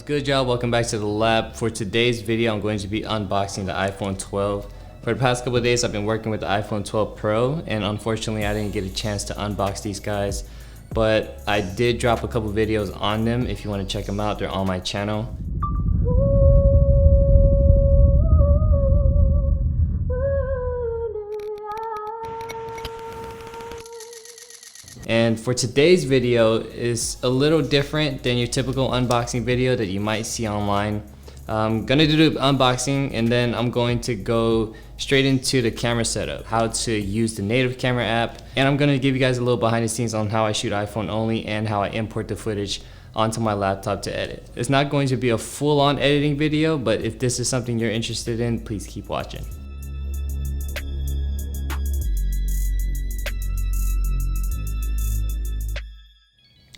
good, y'all? Welcome back to the lab. For today's video, I'm going to be unboxing the iPhone 12. For the past couple of days, I've been working with the iPhone 12 Pro, and unfortunately, I didn't get a chance to unbox these guys. But I did drop a couple videos on them. If you want to check them out, they're on my channel. And for today's video is a little different than your typical unboxing video that you might see online. I'm gonna do the unboxing and then I'm going to go straight into the camera setup, how to use the native camera app, and I'm gonna give you guys a little behind the scenes on how I shoot iPhone only and how I import the footage onto my laptop to edit. It's not going to be a full-on editing video, but if this is something you're interested in, please keep watching.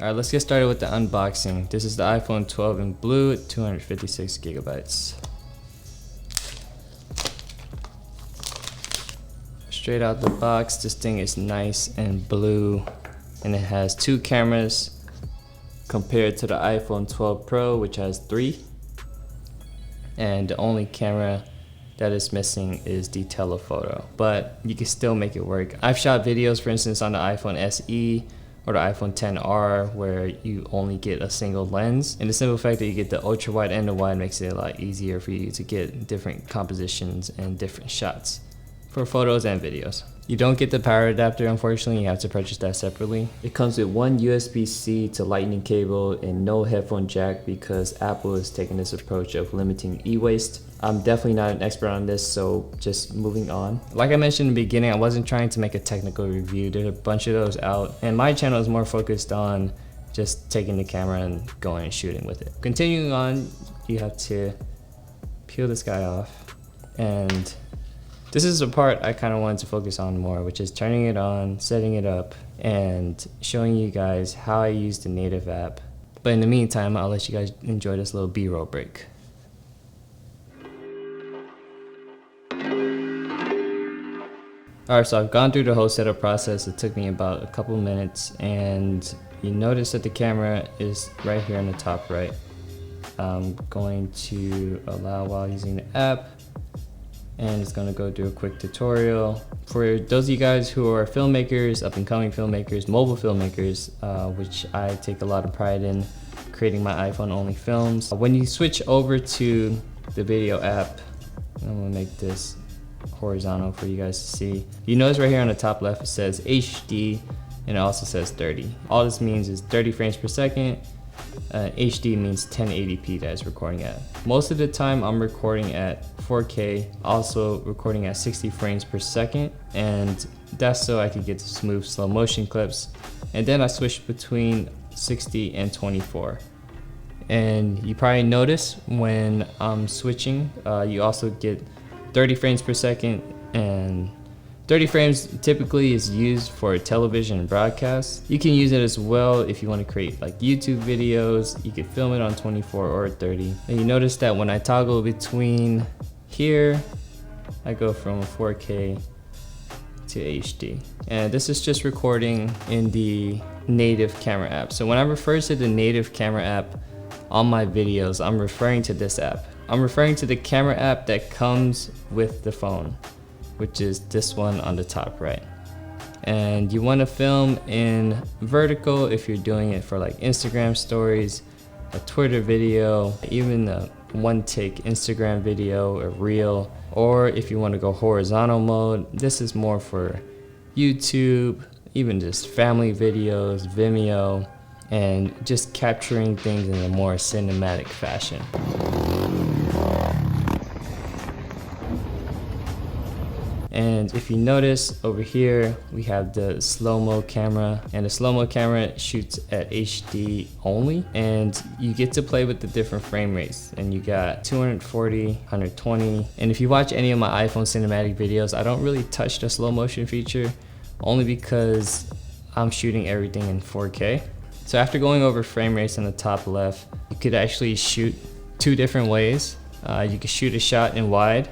Alright, let's get started with the unboxing. This is the iPhone 12 in blue at 256 gigabytes. Straight out the box, this thing is nice and blue, and it has two cameras compared to the iPhone 12 Pro, which has three. And the only camera that is missing is the telephoto, but you can still make it work. I've shot videos, for instance, on the iPhone SE or the iPhone XR where you only get a single lens, and the simple fact that you get the ultra wide and the wide makes it a lot easier for you to get different compositions and different shots for photos and videos. You don't get the power adapter, unfortunately. You have to purchase that separately. It comes with one USB-C to lightning cable and no headphone jack because Apple is taking this approach of limiting e-waste. I'm definitely not an expert on this, so just moving on. Like I mentioned in the beginning, I wasn't trying to make a technical review. There's a bunch of those out, and my channel is more focused on just taking the camera and going and shooting with it. Continuing on, you have to peel this guy off, and this is the part I kind of wanted to focus on more, which is turning it on, setting it up, and showing you guys how I use the native app. But in the meantime, I'll let you guys enjoy this little B-roll break. Alright, so I've gone through the whole setup process. It took me about a couple minutes, and you notice that the camera is right here on the top right. I'm going to allow while using the app, and it's going to go through a quick tutorial. For those of you guys who are filmmakers, up and coming filmmakers, mobile filmmakers, which I take a lot of pride in creating my iPhone only films. When you switch over to the video app, I'm going to make this horizontal for you guys to see. You notice right here on the top left it says HD, and it also says 30. All this means is 30 frames per second. HD means 1080p that it's recording at. Most of the time I'm recording at 4K, also recording at 60 frames per second, and that's so I could get smooth slow motion clips. And then I switch between 60 and 24. And you probably notice when I'm switching, you also get 30 frames per second, and 30 frames typically is used for television and broadcast. You can use it as well if you want to create like YouTube videos. You can film it on 24 or 30. And you notice that when I toggle between here, I go from 4K to HD. And this is just recording in the native camera app. So when I refer to the native camera app on my videos, I'm referring to this app. I'm referring to the camera app that comes with the phone, which is this one on the top right. And you want to film in vertical if you're doing it for like Instagram stories, a Twitter video, even a one take Instagram video, a reel, or if you want to go horizontal mode, this is more for YouTube, even just family videos, Vimeo, and just capturing things in a more cinematic fashion. And if you notice over here, we have the slow-mo camera, and the slow-mo camera shoots at HD only, and you get to play with the different frame rates, and you got 240, 120. And if you watch any of my iPhone cinematic videos, I don't really touch the slow motion feature, only because I'm shooting everything in 4K. So after going over frame rates on the top left, you could actually shoot two different ways. You could shoot a shot in wide,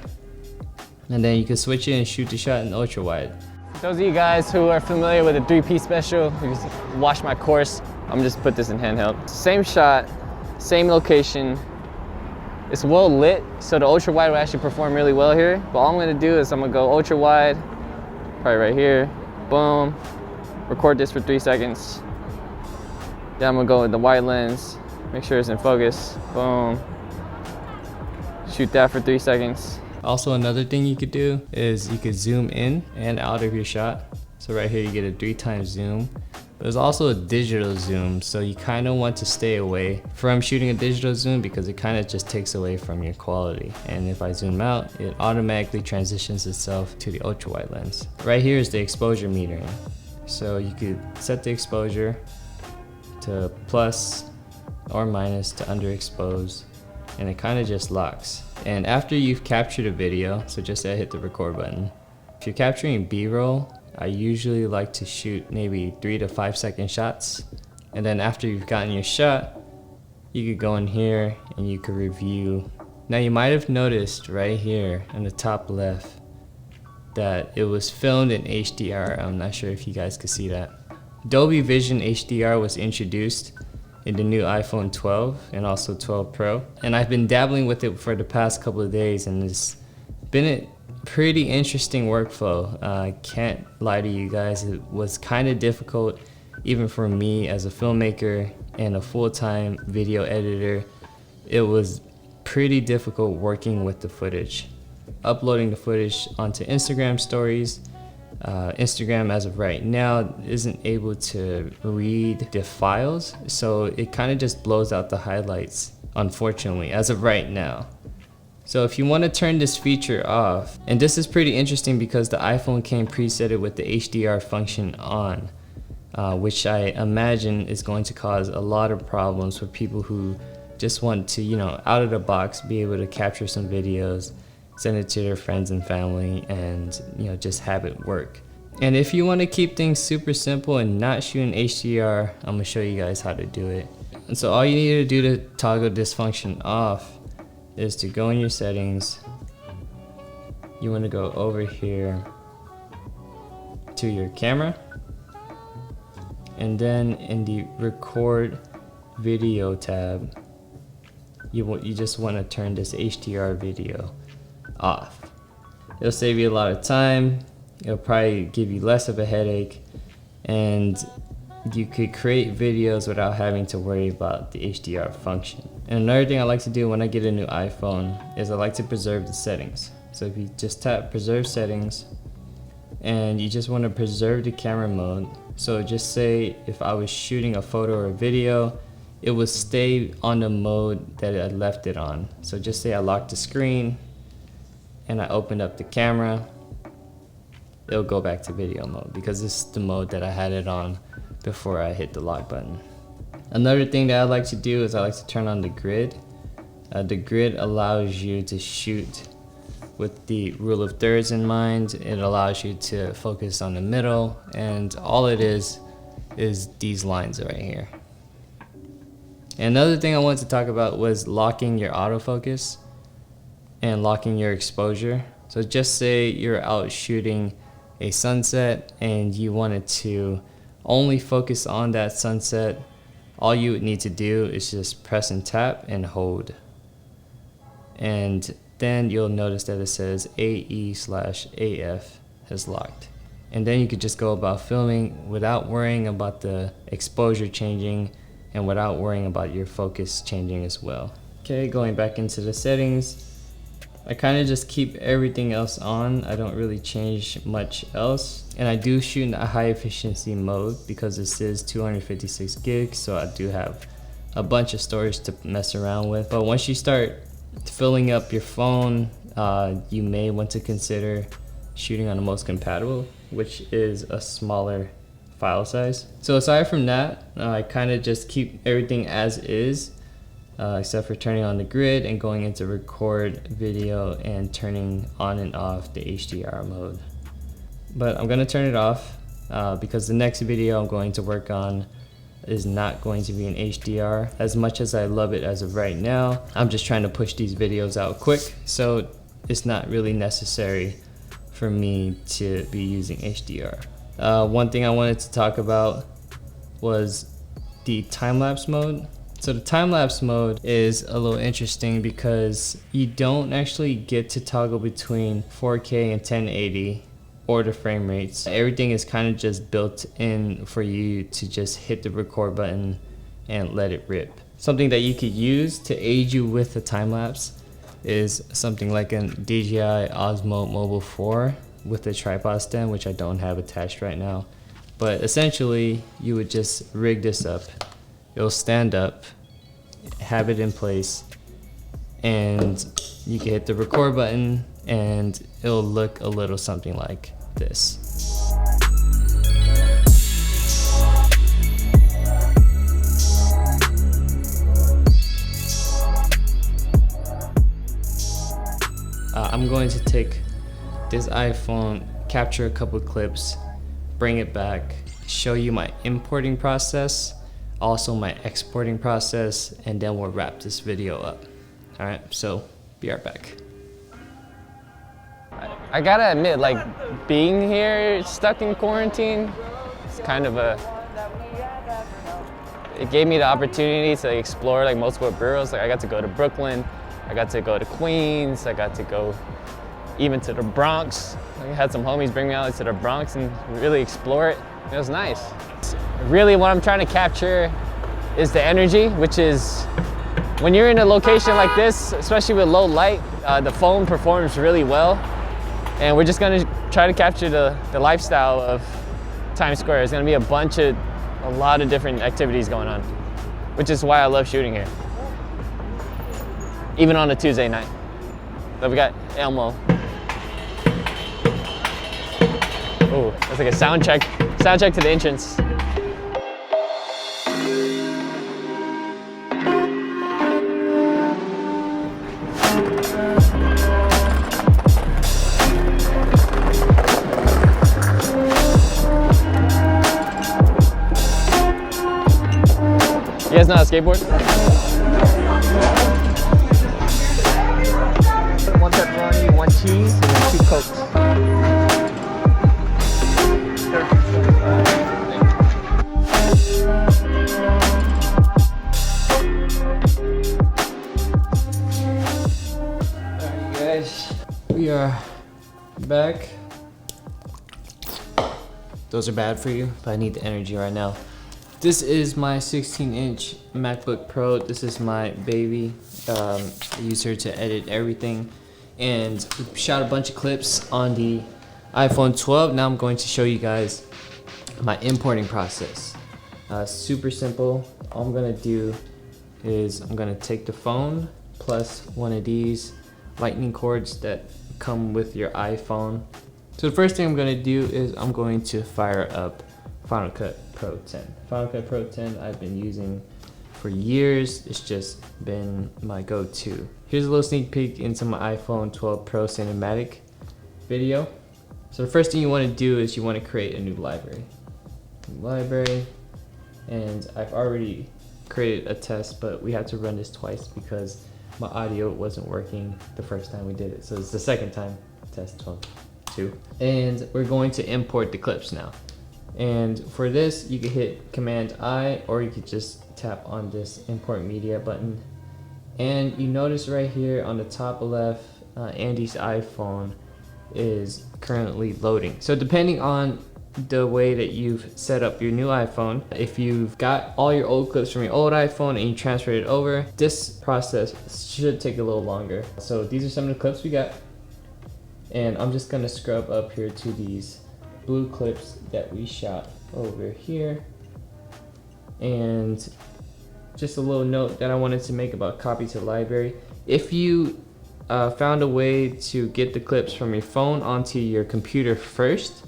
and then you can switch it and shoot the shot in ultra wide. Those of you guys who are familiar with a 3-piece special, who watch my course, I'm just put this in handheld. Same shot, same location. It's well lit, so the ultra wide will actually perform really well here. But all I'm gonna do is I'm gonna go ultra wide, probably right here, boom, record this for 3 seconds. Then I'm gonna go with the wide lens, make sure it's in focus, boom. Shoot that for 3 seconds. Also, another thing you could do is you could zoom in and out of your shot. So right here you get a 3x zoom. There's also a digital zoom, so you kind of want to stay away from shooting a digital zoom because it kind of just takes away from your quality. And if I zoom out, it automatically transitions itself to the ultra wide lens. Right here is the exposure metering. So you could set the exposure to plus or minus to underexpose, and it kind of just locks. And after you've captured a video, so just say I hit the record button. If you're capturing B-roll, I usually like to shoot maybe 3 to 5 second shots. And then after you've gotten your shot, you could go in here and you could review. Now you might have noticed right here in the top left that it was filmed in HDR. I'm not sure if you guys could see that. Dolby Vision HDR was introduced in the new iPhone 12 and also 12 Pro. And I've been dabbling with it for the past couple of days, and it's been a pretty interesting workflow. I can't lie to you guys, it was kind of difficult even for me as a filmmaker and a full-time video editor. It was pretty difficult working with the footage. Uploading the footage onto Instagram stories. Instagram as of right now isn't able to read the files, so it kind of just blows out the highlights, unfortunately, as of right now. So if you want to turn this feature off, and this is pretty interesting because the iPhone came presetted with the HDR function on, which I imagine is going to cause a lot of problems for people who just want to, out of the box, be able to capture some videos, send it to their friends and family, and just have it work. And if you want to keep things super simple and not shoot in HDR, I'm going to show you guys how to do it. And so all you need to do to toggle this function off is to go in your settings. You want to go over here to your camera, and then in the record video tab, you just want to turn this HDR video off. It'll save you a lot of time, it'll probably give you less of a headache, and you could create videos without having to worry about the HDR function. And another thing I like to do when I get a new iPhone is I like to preserve the settings. So if you just tap preserve settings and you just want to preserve the camera mode, so just say if I was shooting a photo or a video, it would stay on the mode that I left it on. So just say I locked the screen and I opened up the camera, it'll go back to video mode because this is the mode that I had it on before I hit the lock button. Another thing that I like to do is I like to turn on the grid. The grid allows you to shoot with the rule of thirds in mind. It allows you to focus on the middle, and all it is these lines right here. Another thing I wanted to talk about was locking your autofocus and locking your exposure. So just say you're out shooting a sunset and you wanted to only focus on that sunset. All you would need to do is just press and tap and hold. And then you'll notice that it says AE/AF has locked. And then you could just go about filming without worrying about the exposure changing and without worrying about your focus changing as well. Okay, going back into the settings, I kind of just keep everything else on. I don't really change much else. And I do shoot in a high efficiency mode because this is 256 gigs, so I do have a bunch of storage to mess around with. But once you start filling up your phone, you may want to consider shooting on the most compatible, which is a smaller file size. So aside from that, I kind of just keep everything as is. Except for turning on the grid and going into record video and turning on and off the HDR mode. But I'm going to turn it off because the next video I'm going to work on is not going to be in HDR. As much as I love it as of right now, I'm just trying to push these videos out quick, so it's not really necessary for me to be using HDR. One thing I wanted to talk about was the time-lapse mode. So the time-lapse mode is a little interesting because you don't actually get to toggle between 4K and 1080 or the frame rates. Everything is kind of just built in for you to just hit the record button and let it rip. Something that you could use to aid you with the time-lapse is something like a DJI Osmo Mobile 4 with a tripod stand, which I don't have attached right now. But essentially, you would just rig this up. It'll stand up, have it in place, and you can hit the record button and it'll look a little something like this. I'm going to take this iPhone, capture a couple clips, bring it back, show you my importing process, also my exporting process, and then we'll wrap this video up. All right, so be right back. I gotta admit, like, being here stuck in quarantine, it's kind of it gave me the opportunity to explore like multiple boroughs. Like I got to go to Brooklyn, I got to go to Queens, I got to go even to the Bronx. I had some homies bring me out to the Bronx and really explore it. It was nice. Really what I'm trying to capture is the energy, which is when you're in a location like this, especially with low light, the phone performs really well. And we're just gonna try to capture the lifestyle of Times Square. There's gonna be a lot of different activities going on, which is why I love shooting here. Even on a Tuesday night. So we got Elmo. Oh, that's like a sound check to the entrance. You guys know how to skateboard? One pepperoni, one cheese, and then 2 Cokes. Alright, guys, we are back. Those are bad for you, but I need the energy right now. This is my 16-inch MacBook Pro. This is my baby. I use her to edit everything. And we shot a bunch of clips on the iPhone 12. Now I'm going to show you guys my importing process. Super simple. All I'm gonna do is I'm gonna take the phone plus one of these lightning cords that come with your iPhone. So the first thing I'm gonna do is I'm going to fire up Final Cut Pro 10. Final Cut Pro 10 I've been using for years. It's just been my go-to. Here's a little sneak peek into my iPhone 12 Pro cinematic video. So the first thing you want to do is you want to create a new library. And I've already created a test, but we had to run this twice because my audio wasn't working the first time we did it. So it's the second time, test 12.2. And we're going to import the clips now. And for this, you can hit Command I, or you could just tap on this import media button. And you notice right here on the top left, Andy's iPhone is currently loading. So depending on the way that you've set up your new iPhone, if you've got all your old clips from your old iPhone and you transferred it over, this process should take a little longer. So these are some of the clips we got. And I'm just gonna scrub up here to these blue clips that we shot over here. And just a little note that I wanted to make about copy to library. If you found a way to get the clips from your phone onto your computer first,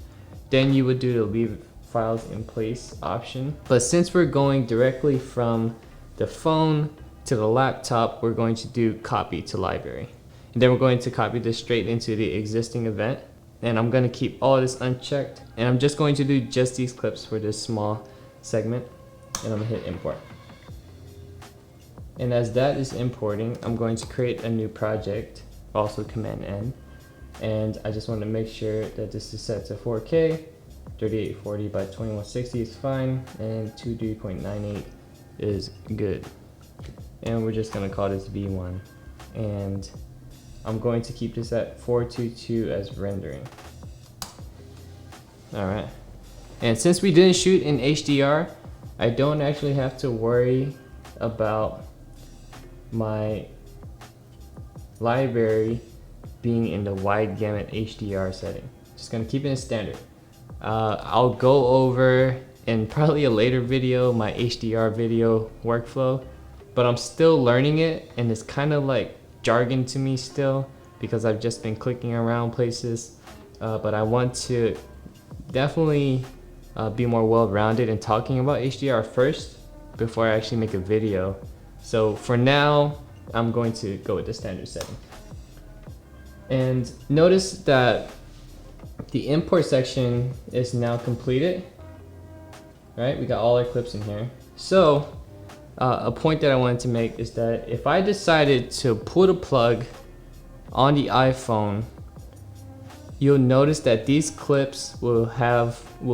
then you would do the leave files in place option. But since we're going directly from the phone to the laptop, we're going to do copy to library. And then we're going to copy this straight into the existing event. And I'm going to keep all this unchecked. And I'm just going to do just these clips for this small segment. And I'm going to hit import. And as that is importing, I'm going to create a new project, also Command N. And I just want to make sure that this is set to 4K, 3840 by 2160 is fine, and 2D.98 is good. and we're just gonna call this V1. And I'm going to keep this at 422 as rendering. All right. And since we didn't shoot in HDR, I don't actually have to worry about my library being in the wide gamut HDR setting. Just gonna keep it in standard. I'll go over in probably a later video my HDR video workflow, but I'm still learning it, and it's kind of like jargon to me still because I've just been clicking around places. But I want to definitely be more well-rounded in talking about HDR first before I actually make a video. So for now, I'm going to go with the standard setting. And notice that the import section is now completed. Right, we got all our clips in here. So a point that I wanted to make is that if I decided to pull the plug on the iPhone, you'll notice that these clips will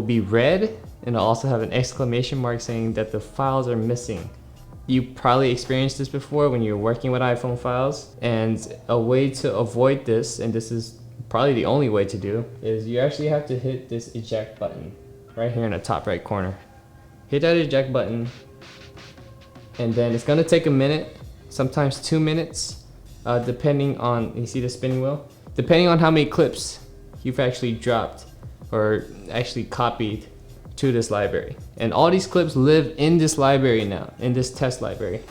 be red, and it'll also have an exclamation mark saying that the files are missing. You probably experienced this before when you're working with iPhone files, and a way to avoid this, and this is probably the only way to do, is you actually have to hit this eject button right here in the top right corner. Hit that eject button, and then it's gonna take a minute, sometimes 2 minutes, depending on, you see the spinning wheel? Depending on how many clips you've actually dropped or actually copied to this library. And all these clips live in this library now, in this test library.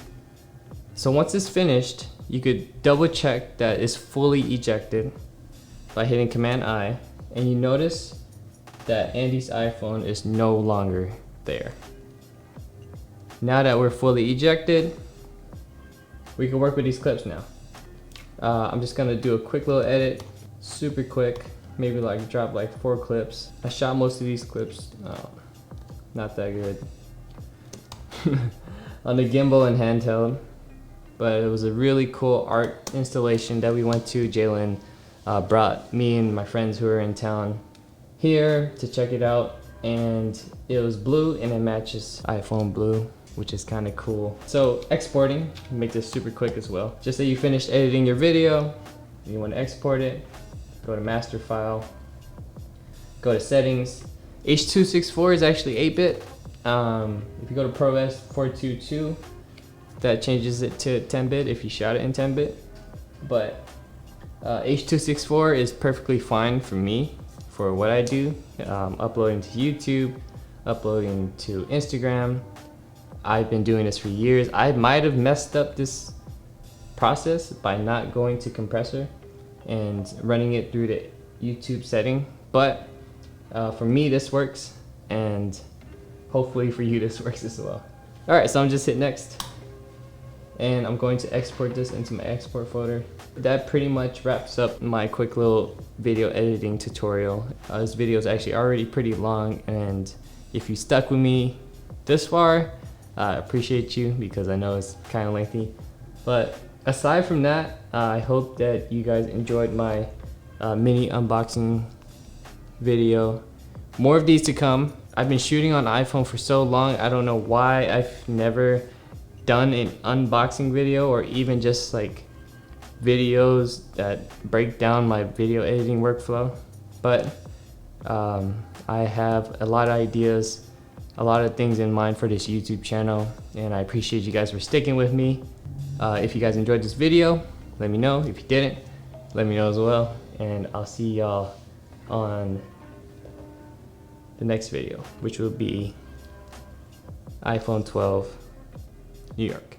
So once it's finished, you could double check that it's fully ejected by hitting Command I, and you notice that Andy's iPhone is no longer there. Now that we're fully ejected, we can work with these clips now. I'm just gonna do a quick little edit, super quick, maybe like drop like 4 clips. I shot most of these clips, not that good, on the gimbal and handheld, but it was a really cool art installation that we went to. Jalen brought me and my friends who are in town here to check it out, and it was blue and it matches iPhone blue, which is kind of cool. So exporting, make this super quick as well. Just say you finished editing your video, you want to export it, go to master file, go to settings. H.264 is actually 8-bit. If you go to ProRes 422, that changes it to 10-bit if you shot it in 10-bit. But H.264 is perfectly fine for me, for what I do. Uploading to YouTube, uploading to Instagram. I've been doing this for years. I might have messed up this process by not going to compressor and running it through the YouTube setting, but for me this works, and hopefully for you this works as well. Alright, so I'm just hit next, and I'm going to export this into my export folder. That pretty much wraps up my quick little video editing tutorial. This video is actually already pretty long, and if you stuck with me this far, I appreciate you, because I know it's kind of lengthy. But aside from that, I hope that you guys enjoyed my mini unboxing video. More of these to come. I've been shooting on iPhone for so long, I don't know why I've never done an unboxing video, or even just like videos that break down my video editing workflow. But I have a lot of ideas, a lot of things in mind for this YouTube channel, and I appreciate you guys for sticking with me. If you guys enjoyed this video, let me know. If you didn't, let me know as well, and I'll see y'all on the next video, which will be iPhone 12 New York.